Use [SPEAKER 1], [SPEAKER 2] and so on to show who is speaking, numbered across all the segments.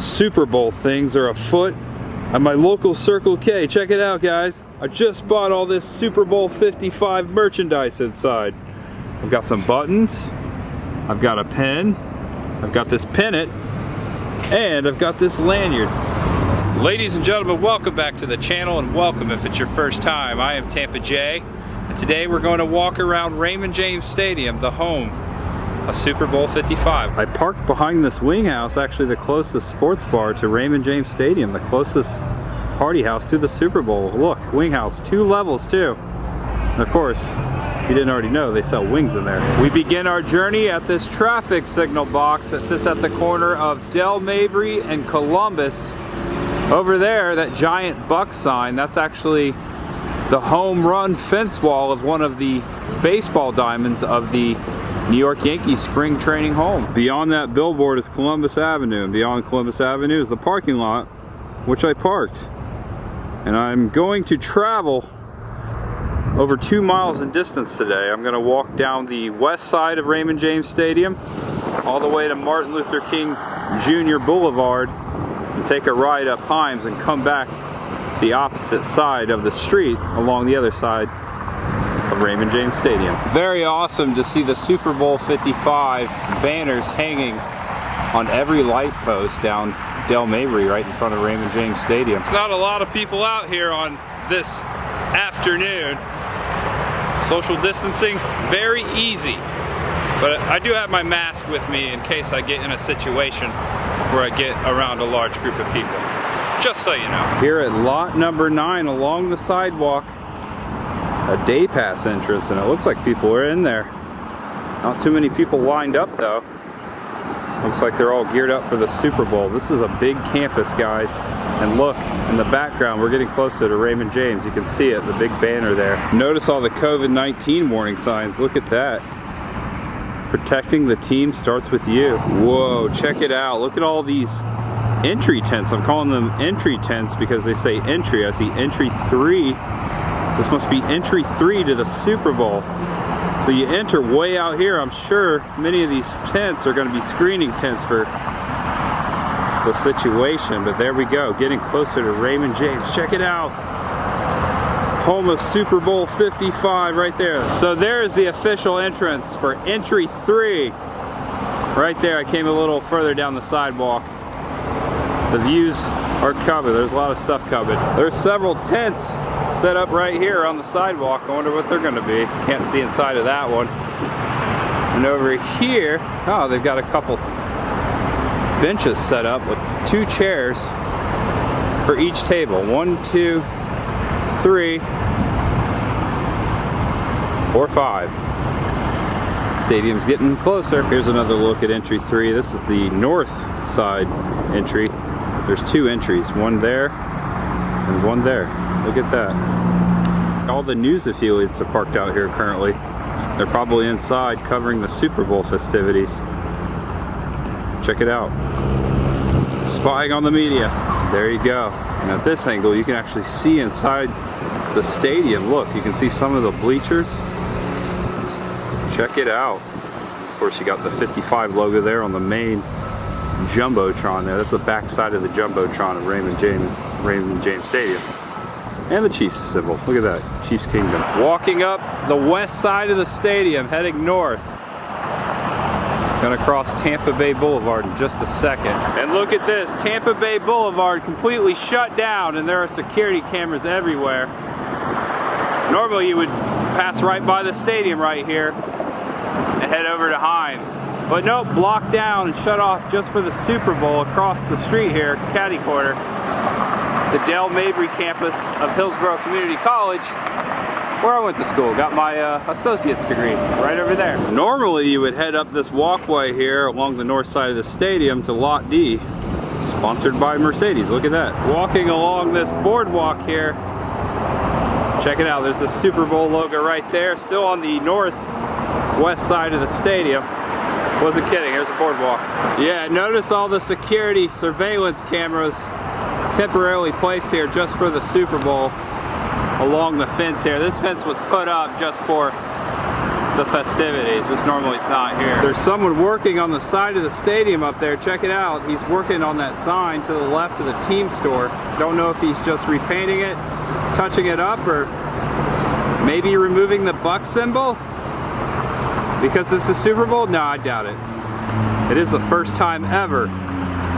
[SPEAKER 1] Super Bowl things are afoot at my local Circle K. Check it out, guys. I just bought all this Super Bowl 55 merchandise inside. I've got some buttons, I've got a pen, I've got this pennant, and I've got this lanyard. Ladies and gentlemen, welcome back to the channel, and welcome if it's your first time. I am Tampa J, and today we're going to walk around Raymond James Stadium, the home of Super Bowl 55. I parked behind this wing house, actually the closest sports bar to Raymond James Stadium, the closest party house to the Super Bowl. Look, wing house, 2 levels too. And of course, if you didn't already know, they sell wings in there. We begin our journey at this traffic signal box that sits at the corner of Del Mabry and Columbus. Over there, that giant Buck sign, that's actually the home run fence wall of one of the baseball diamonds of the New York Yankee spring training home. Beyond that billboard is Columbus Avenue, and beyond Columbus Avenue is the parking lot, which I parked. And I'm going to travel over 2 miles in distance today. I'm going to walk down the west side of Raymond James Stadium all the way to Martin Luther King Jr. Boulevard and take a ride up Himes and come back the opposite side of the street along the other side of Raymond James Stadium. Very awesome to see the Super Bowl 55 banners hanging on every light post down Del Mabry right in front of Raymond James Stadium. It's not a lot of people out here on this afternoon. Social distancing, very easy. But I do have my mask with me in case I get in a situation where I get around a large group of people. Just so you know. Here at lot number 9 along the sidewalk, a day pass entrance, and it looks like people are in there. Not too many people lined up though. Looks like they're all geared up for the Super Bowl. This is a big campus, guys. And look, in the background, we're getting closer to Raymond James. You can see it, the big banner there. Notice all the COVID-19 warning signs. Look at that. Protecting the team starts with you. Whoa, check it out. Look at all these entry tents. I'm calling them entry tents because they say entry. I see entry 3. This must be entry 3 to the Super Bowl. So you enter way out here. I'm sure many of these tents are going to be screening tents for the situation, but there we go, getting closer to Raymond James. Check it out. Home of Super Bowl 55 right there. So there's the official entrance for entry 3. Right there, I came a little further down the sidewalk. The views are covered. There's a lot of stuff covered. There's several tents set up right here on the sidewalk. I wonder what they're going to be. Can't see inside of that one. And over here, oh, they've got a couple benches set up with 2 chairs for each table. 1, 2, 3, 4, 5. Stadium's getting closer. Here's another look at entry 3. This is the north side entry. There's 2 entries, one there and one there. Look at that. All the news affiliates are parked out here currently. They're probably inside covering the Super Bowl festivities. Check it out. Spying on the media. There you go. And at this angle, you can actually see inside the stadium. Look, you can see some of the bleachers. Check it out. Of course, you got the 55 logo there on the main Jumbotron there. That's the back side of the Jumbotron of Raymond James Stadium. And the Chiefs symbol. Look at that. Chiefs Kingdom. Walking up the west side of the stadium, heading north. Gonna cross Tampa Bay Boulevard in just a second. And look at this. Tampa Bay Boulevard completely shut down, and there are security cameras everywhere. Normally you would pass right by the stadium right here and head over to Himes. But nope, blocked down and shut off just for the Super Bowl across the street here, catty corner. The Del Mabry campus of Hillsborough Community College, where I went to school. Got my associate's degree right over there. Normally you would head up this walkway here along the north side of the stadium to Lot D, sponsored by Mercedes. Look at that. Walking along this boardwalk here. Check it out, there's the Super Bowl logo right there, still on the northwest side of the stadium. Wasn't kidding, here's a boardwalk. Yeah, notice all the security surveillance cameras temporarily placed here just for the Super Bowl along the fence here. This fence was put up just for the festivities. This normally is not here. There's someone working on the side of the stadium up there. Check it out. He's working on that sign to the left of the team store. Don't know if he's just repainting it, touching it up, or maybe removing the Buck symbol because this is Super Bowl. No, I doubt it. It is the first time ever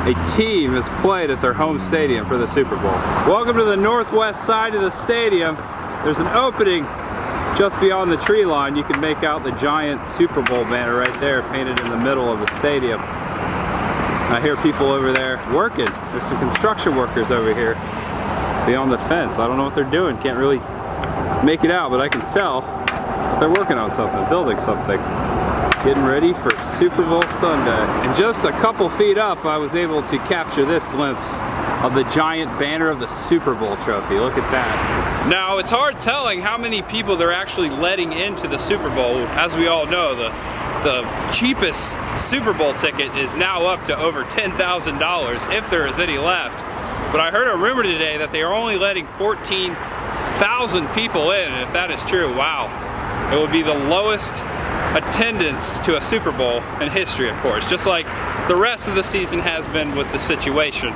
[SPEAKER 1] a team has played at their home stadium for the Super Bowl. Welcome to the northwest side of the stadium. There's an opening just beyond the tree line. You can make out the giant Super Bowl banner right there painted in the middle of the stadium. I hear people over there working. There's some construction workers over here beyond the fence. I don't know what they're doing. Can't really make it out, but I can tell that they're working on something, building something. Getting ready for Super Bowl Sunday. And just a couple feet up, I was able to capture this glimpse of the giant banner of the Super Bowl trophy. Look at that. Now, it's hard telling how many people they're actually letting into the Super Bowl. As we all know, the cheapest Super Bowl ticket is now up to over $10,000, if there is any left. But I heard a rumor today that they are only letting 14,000 people in, and if that is true, wow. It would be the lowest attendance to a Super Bowl in history, of course, just like the rest of the season has been with the situation.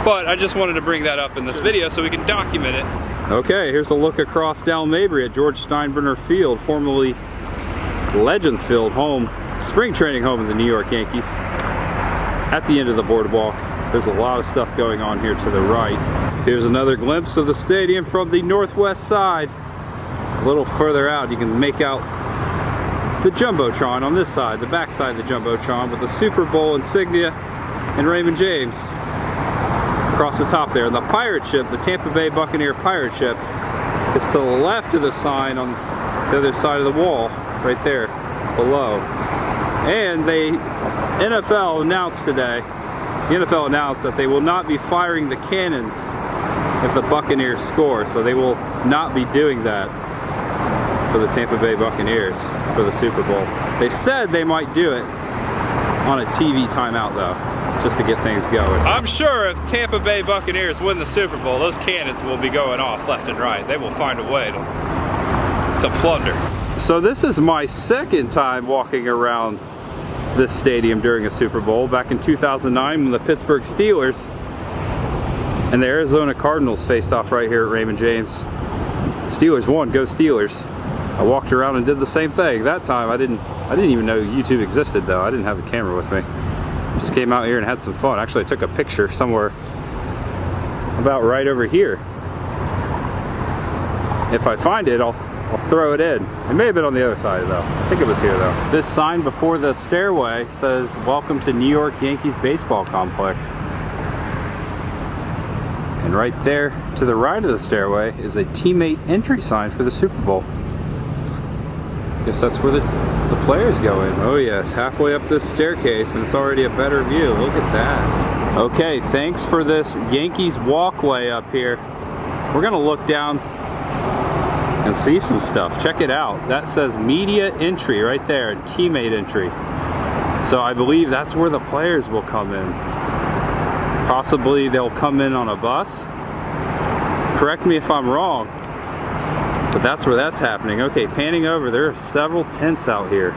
[SPEAKER 1] But I just wanted to bring that up in this video so we can document it. Okay, here's a look across down Mabry at George Steinbrenner Field, formerly Legends Field, home, spring training home of the New York Yankees. At the end of the boardwalk, there's a lot of stuff going on here to the right. Here's another glimpse of the stadium from the northwest side. A little further out, you can make out the Jumbotron on this side, the back side of the Jumbotron, with the Super Bowl insignia and Raymond James across the top there. And the pirate ship, the Tampa Bay Buccaneer pirate ship, is to the left of the sign on the other side of the wall, right there below. And the NFL announced today, that they will not be firing the cannons if the Buccaneers score, so they will not be doing that for the Tampa Bay Buccaneers for the Super Bowl. They said they might do it on a TV timeout though, just to get things going. I'm sure if Tampa Bay Buccaneers win the Super Bowl, those cannons will be going off left and right. They will find a way to plunder. So this is my second time walking around this stadium during a Super Bowl. Back in 2009 when the Pittsburgh Steelers and the Arizona Cardinals faced off right here at Raymond James. Steelers won, go Steelers. I walked around and did the same thing. That time I didn't even know YouTube existed though. I didn't have a camera with me. Just came out here and had some fun. Actually, I took a picture somewhere about right over here. If I find it, I'll throw it in. It may have been on the other side though. I think it was here though. This sign before the stairway says, "Welcome to New York Yankees Baseball Complex." And right there to the right of the stairway is a teammate entry sign for the Super Bowl. Guess that's where the players go in. Oh yes, halfway up this staircase and it's already a better view. Look at that. Okay, thanks for this Yankees walkway up here. We're gonna look down and see some stuff. Check it out. That says media entry right there, and teammate entry. So I believe that's where the players will come in. Possibly they'll come in on a bus. Correct me if I'm wrong, but that's where that's happening. Okay, panning over, there are several tents out here.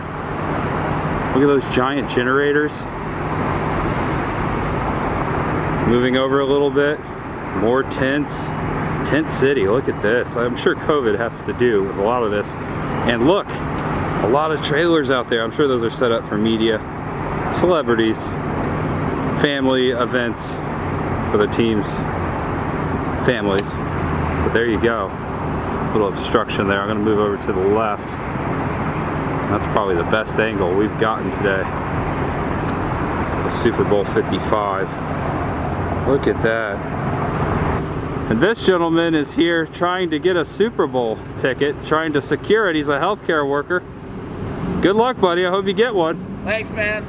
[SPEAKER 1] Look at those giant generators. Moving over a little bit, more tents. Tent City, look at this. I'm sure COVID has to do with a lot of this. And look, a lot of trailers out there. I'm sure those are set up for media, celebrities, family events for the team's families. But there you go. A little obstruction there. I'm gonna move over to the left. That's probably the best angle we've gotten today. The Super Bowl 55. Look at that. And this gentleman is here trying to get a Super Bowl ticket, trying to secure it. He's a healthcare worker. Good luck, buddy. I hope you get one.
[SPEAKER 2] Thanks, man.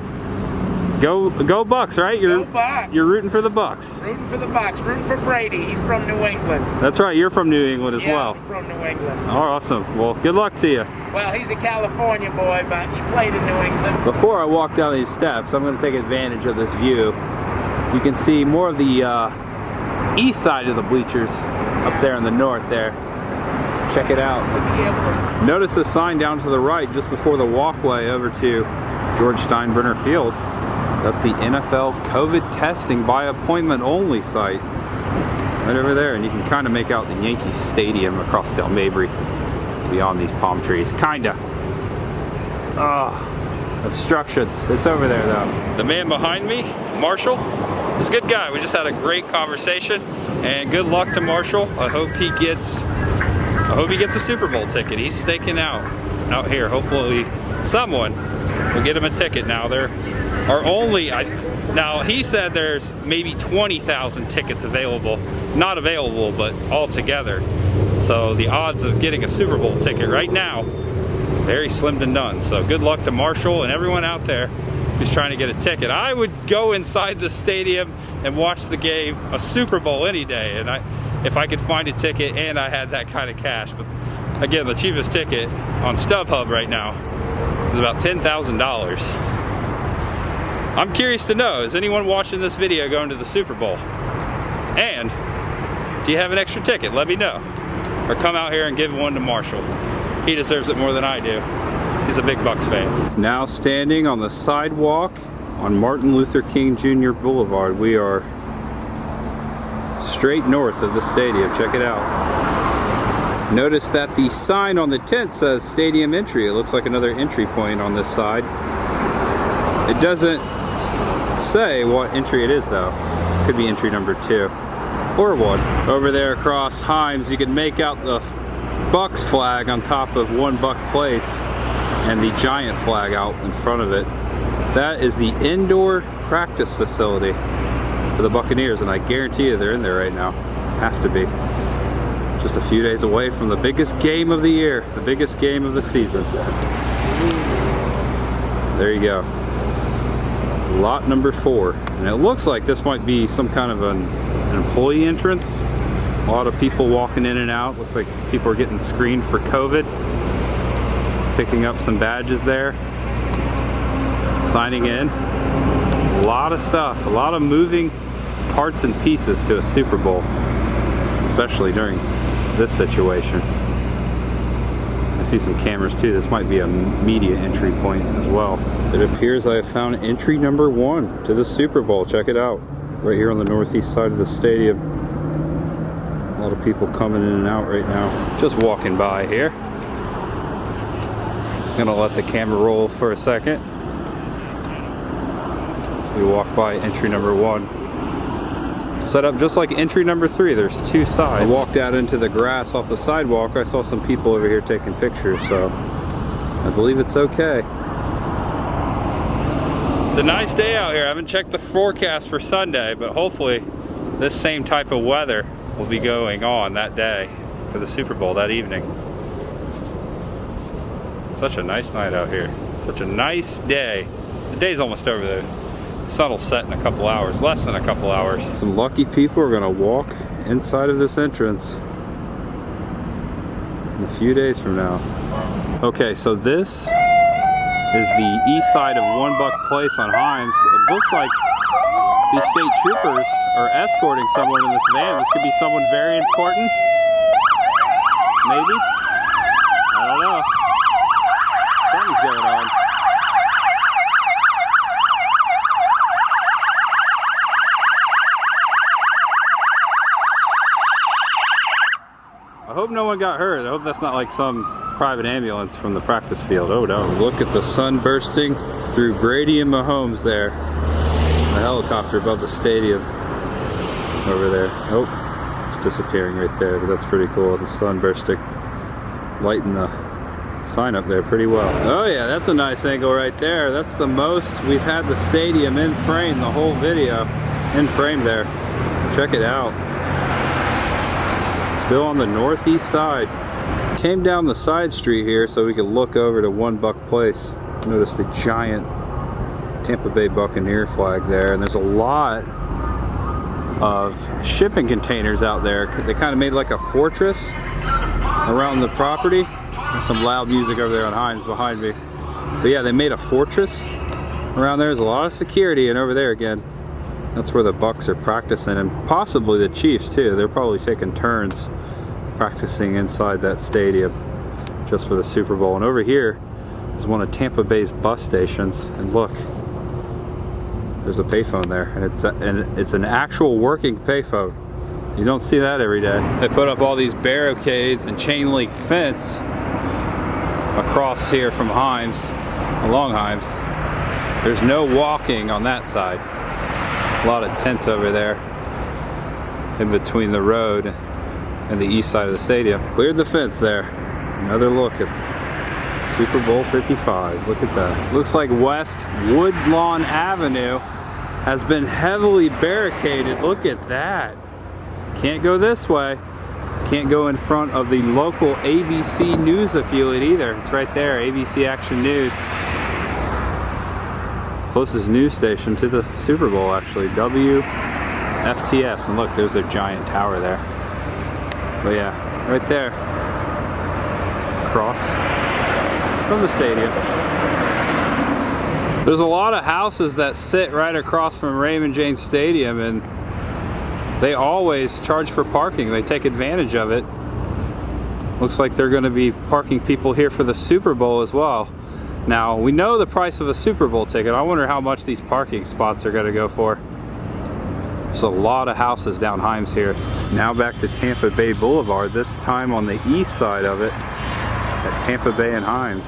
[SPEAKER 1] Go Bucks, right?
[SPEAKER 2] Go Bucks.
[SPEAKER 1] You're rooting for the Bucks.
[SPEAKER 2] Rooting for the Bucks. Rooting for Brady. He's from New England.
[SPEAKER 1] That's right. You're from New England as well.
[SPEAKER 2] I'm from New England.
[SPEAKER 1] Oh, awesome. Well, good luck to you.
[SPEAKER 2] Well, he's a California boy, but he played in New England.
[SPEAKER 1] Before I walk down these steps, I'm going to take advantage of this view. You can see more of the east side of the bleachers up there in the north there. Check it out. Notice the sign down to the right just before the walkway over to George Steinbrenner Field. That's the NFL COVID testing by appointment only site. Right over there, and you can kind of make out the Yankee Stadium across Del Mabry beyond these palm trees. Kinda. Obstructions. It's over there though. The man behind me, Marshall, is a good guy. We just had a great conversation, and good luck to Marshall. I hope he gets a Super Bowl ticket. He's staking out here. Hopefully someone will get him a ticket now. There are only, now he said there's maybe 20,000 tickets available. Not available, but all together. So the odds of getting a Super Bowl ticket right now, very slim to none. So good luck to Marshall and everyone out there who's trying to get a ticket. I would go inside the stadium and watch the game, a Super Bowl, any day. And if I could find a ticket and I had that kind of cash. But again, the cheapest ticket on StubHub right now is about $10,000. I'm curious to know, is anyone watching this video going to the Super Bowl? And do you have an extra ticket? Let me know. Or come out here and give one to Marshall. He deserves it more than I do. He's a big Bucks fan. Now standing on the sidewalk on Martin Luther King Jr. Boulevard. We are straight north of the stadium. Check it out. Notice that the sign on the tent says stadium entry. It looks like another entry point on this side. It doesn't say what entry it is though. Could be entry number 2 or 1. Over there across Himes, you can make out the Bucks flag on top of One Buck Place and the giant flag out in front of it. That is the indoor practice facility for the Buccaneers, and I guarantee you they're in there right now. Have to be. Just a few days away from the biggest game of the year, the biggest game of the season. There you go. Lot number 4. And it looks like this might be some kind of an employee entrance. A lot of people walking in and out. Looks like people are getting screened for COVID. Picking up some badges there. Signing in. A lot of stuff. A lot of moving parts and pieces to a Super Bowl. Especially during this situation. I see some cameras too. This might be a media entry point as well. It appears I have found entry number 1 to the Super Bowl. Check it out. Right here on the northeast side of the stadium. A lot of people coming in and out right now. Just walking by here. Gonna let the camera roll for a second. We walk by entry number 1. Set up just like entry number 3. There's 2 sides. I walked out into the grass off the sidewalk. I saw some people over here taking pictures, so I believe it's okay. It's a nice day out here. I haven't checked the forecast for Sunday, but hopefully this same type of weather will be going on that day for the Super Bowl that evening. Such a nice night out here. Such a nice day. The day's almost over though. The sun will set in a couple hours, less than a couple hours. Some lucky people are gonna walk inside of this entrance in a few days from now. Okay, so this is the east side of One Buck Place on Himes. It looks like these state troopers are escorting someone in this van. This could be someone very important. Maybe? I don't know. Something's going on. I hope no one got hurt. I hope that's not like some private ambulance from the practice field. Oh no. Look at the sun bursting through Brady and Mahomes there. The helicopter above the stadium over there. Oh, it's disappearing right there, but that's pretty cool. The sun bursting, lighting the sign up there pretty well. Oh yeah, that's a nice angle right there. That's the most we've had the stadium in frame the whole video. In frame there. Check it out. Still on the northeast side. Came down the side street here so we could look over to One Buck Place. Notice the giant Tampa Bay Buccaneer flag there, and there's a lot of shipping containers out there. They kind of made like a fortress around the property. There's some loud music over there on Himes behind me. But yeah, they made a fortress around there. There's a lot of security, and over there again, that's where the Bucks are practicing, and possibly the Chiefs too. They're probably taking turns practicing inside that stadium just for the Super Bowl. And over here is one of Tampa Bay's bus stations, and look, there's a payphone there, and it's an actual working payphone. You don't see that every day. They put up all these barricades and chain link fence across here from Himes, along Himes. There's no walking on that side. A lot of tents over there in between the road and the east side of the stadium. Cleared the fence there. Another look at Super Bowl 55. Look at that. Looks like West Woodlawn Avenue has been heavily barricaded. Look at that. Can't go this way. Can't go in front of the local ABC News affiliate either. It's right there, ABC Action News. Closest news station to the Super Bowl, actually, WFTS. And look, there's a giant tower there. But yeah, right there, across from the stadium. There's a lot of houses that sit right across from Raymond James Stadium, and they always charge for parking. They take advantage of it. Looks like they're going to be parking people here for the Super Bowl as well. Now, we know the price of a Super Bowl ticket. I wonder how much these parking spots are going to go for. There's a lot of houses down Himes here. Now back to Tampa Bay Boulevard, this time on the east side of it at Tampa Bay and Himes.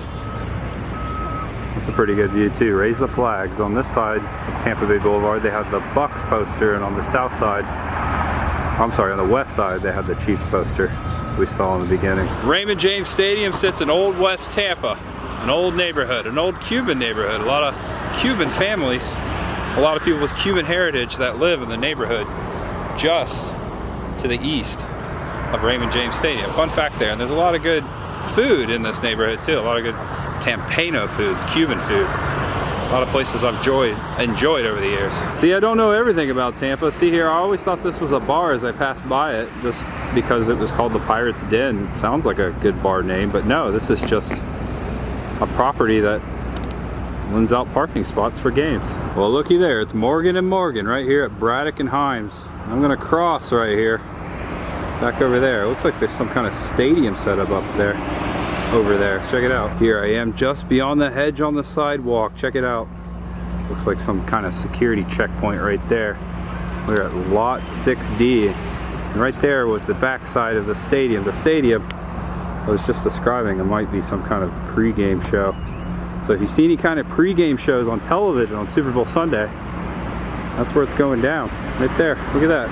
[SPEAKER 1] That's a pretty good view too. Raise the flags. On this side of Tampa Bay Boulevard, they have the Bucks poster, and on the south side, I'm sorry, on the west side, they have the Chiefs poster, as we saw in the beginning. Raymond James Stadium sits in Old West Tampa, an old neighborhood, an old Cuban neighborhood. A lot of Cuban families, a lot of people with Cuban heritage that live in the neighborhood just to the east of Raymond James Stadium. Fun fact there, and there's a lot of good food in this neighborhood too. A lot of good Tampano food, Cuban food. A lot of places I've enjoyed over the years. See, I don't know everything about Tampa. See here, I always thought this was a bar as I passed by it, just because it was called the Pirate's Den. It sounds like a good bar name, but no, this is just a property that lends out parking spots for games. Well, looky there, it's Morgan and Morgan right here at Braddock and Himes. I'm gonna cross right here, back over there. It looks like there's some kind of stadium setup up there. Over there, check it out. Here I am just beyond the hedge on the sidewalk. Check it out. Looks like some kind of security checkpoint right there. We're at lot 6D. And right there was the backside of the stadium. The stadium I was just describing, it might be some kind of pre-game show. So if you see any kind of pre-game shows on television on Super Bowl Sunday, that's where it's going down. Right there, look at that.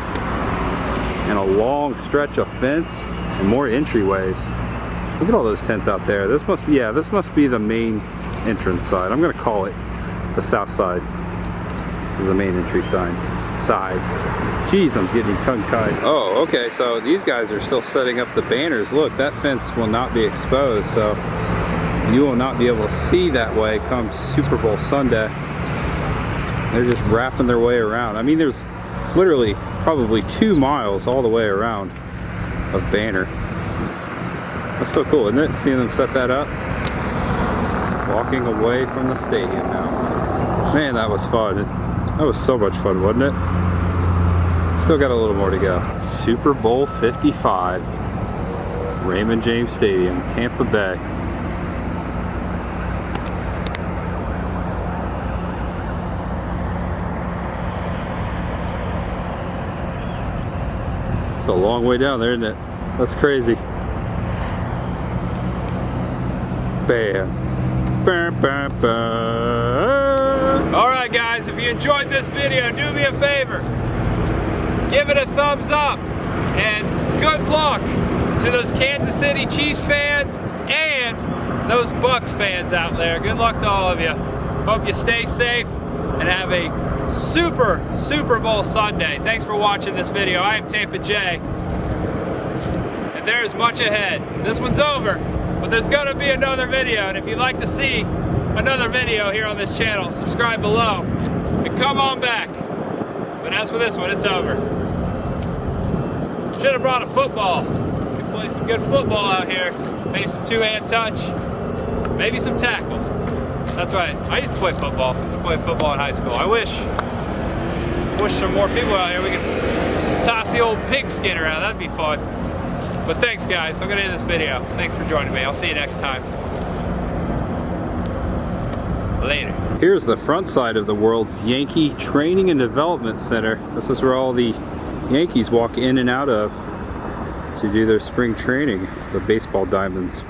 [SPEAKER 1] And a long stretch of fence and more entryways. Look at all those tents out there. This must be the main entrance side. I'm gonna call it the south side is the main entry side. Jeez, I'm getting tongue-tied. Oh, okay, so these guys are still setting up the banners. Look, that fence will not be exposed, so you will not be able to see that way come Super Bowl Sunday. They're just wrapping their way around. I mean, there's literally probably 2 miles all the way around of banner. That's so cool, isn't it? Seeing them set that up. Walking away from the stadium now. Man, that was fun. That was so much fun, wasn't it? Still got a little more to go. Super Bowl 55. Raymond James Stadium, Tampa Bay. It's a long way down there, isn't it? That's crazy. Bam. Bam, bam, bam. Alright guys, if you enjoyed this video, do me a favor. Give it a thumbs up. And good luck to those Kansas City Chiefs fans and those Bucks fans out there. Good luck to all of you. Hope you stay safe and have a Super Bowl Sunday. Thanks for watching this video. I am Tampa J. And there's much ahead. This one's over. But there's going to be another video, and if you'd like to see another video here on this channel, subscribe below and come on back. But as for this one, it's over. Should have brought a football. We can play some good football out here. Maybe some two-hand touch, maybe some tackle. That's right. I used to play football. I used to play football in high school. I wish some more people out here. We could toss the old pigskin around. That'd be fun. But thanks, guys. I'm gonna end this video. Thanks for joining me. I'll see you next time. Later. Here's the front side of the world's Yankee Training and Development Center. This is where all the Yankees walk in and out of to do their spring training. The baseball diamonds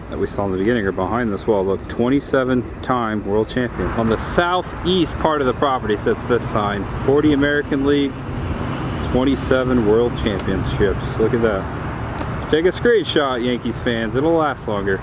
[SPEAKER 1] that we saw in the beginning are behind this wall. Look, 27-time world champions. On the southeast part of the property sits this sign: 40 American League, 27 world championships. Look at that. Take a screenshot, Yankees fans. It'll last longer.